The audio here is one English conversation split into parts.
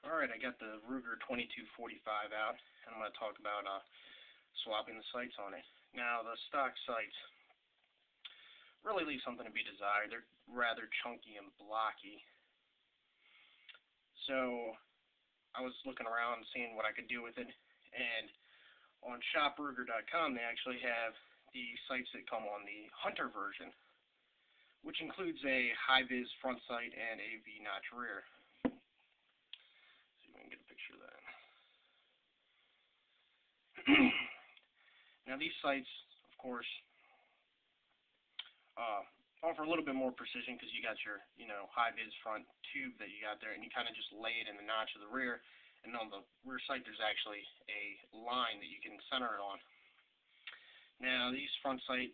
Alright, I got the Ruger 2245 out, and I'm going to talk about swapping the sights on it. Now, the stock sights really leave something to be desired. They're rather chunky and blocky. So, I was looking around seeing what I could do with it, and on shopruger.com they actually have the sights that come on the Hunter version, which includes a Hi-viz front sight and a V-notch rear. We can get a picture of that. Now these sights, of course, offer a little bit more precision because you got your, Hi-viz front tube that you got there, and you kind of just lay it in the notch of the rear, and on the rear sight there's actually a line that you can center it on. Now this front sight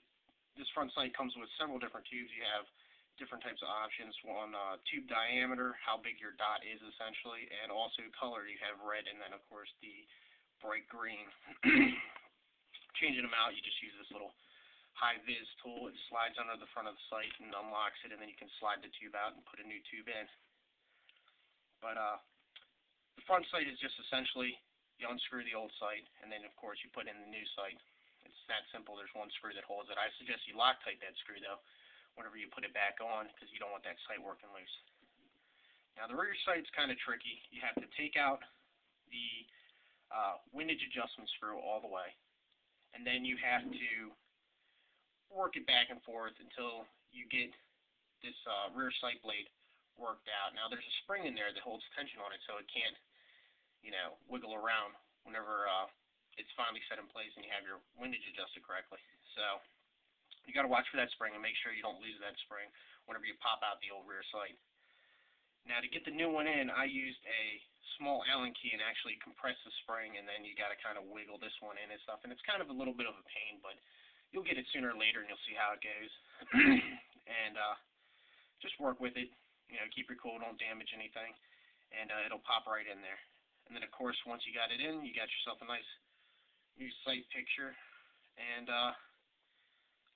comes with several different tubes. You have different types of options on tube diameter, how big your dot is essentially, and also color. You have red and then of course the bright green. Changing them out, you just use this little Hi-viz tool. It slides under the front of the sight and unlocks it, and then you can slide the tube out and put a new tube in. But the front sight is just essentially you unscrew the old sight, and then of course you put in the new sight. It's that simple. There's one screw that holds it. I suggest you Loctite that screw though whenever you put it back on, because you don't want that sight working loose. Now the rear sight's kind of tricky. You have to take out the windage adjustment screw all the way, and then you have to work it back and forth until you get this rear sight blade worked out. Now there's a spring in there that holds tension on it, so it can't, wiggle around whenever it's finally set in place and you have your windage adjusted correctly. So you got to watch for that spring and make sure you don't lose that spring whenever you pop out the old rear sight. Now to get the new one in, I used a small Allen key and actually compressed the spring, and then you got to kind of wiggle this one in and stuff, and it's kind of a little bit of a pain, but you'll get it sooner or later and you'll see how it goes. And just work with it, keep your cool, don't damage anything, and it'll pop right in there. And then of course once you got it in, you got yourself a nice new sight picture and a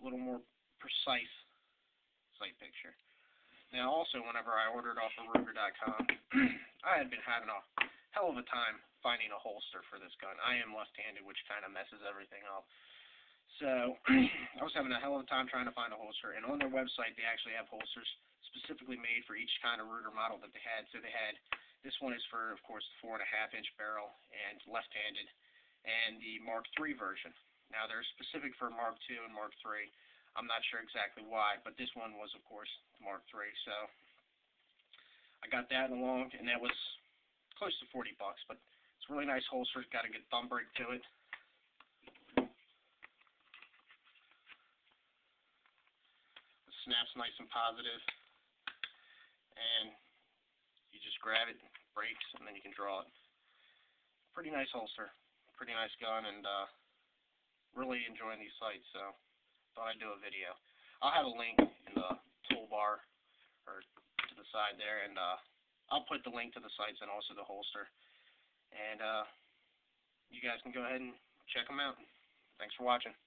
little more precise sight picture. Now also, whenever I ordered off of Ruger.com, I had been having a hell of a time finding a holster for this gun. I am left-handed, which kind of messes everything up. So I was having a hell of a time trying to find a holster, and on their website they actually have holsters specifically made for each kind of Ruger model that they had. So they had, this one is for, of course, the 4.5-inch barrel and left-handed, and the Mark III version. Now they're specific for Mark II and Mark III. I'm not sure exactly why, but this one was, of course, Mark III. So I got that along, and that was close to $40, but it's a really nice holster. It's got a good thumb brake to it. The snap's nice and positive, and you just grab it, brakes, and then you can draw it. Pretty nice holster, pretty nice gun, and really enjoying these sights. So thought I'd do a video. I'll have a link in the toolbar or to the side there, and I'll put the link to the sights and also the holster, and you guys can go ahead and check them out. Thanks for watching.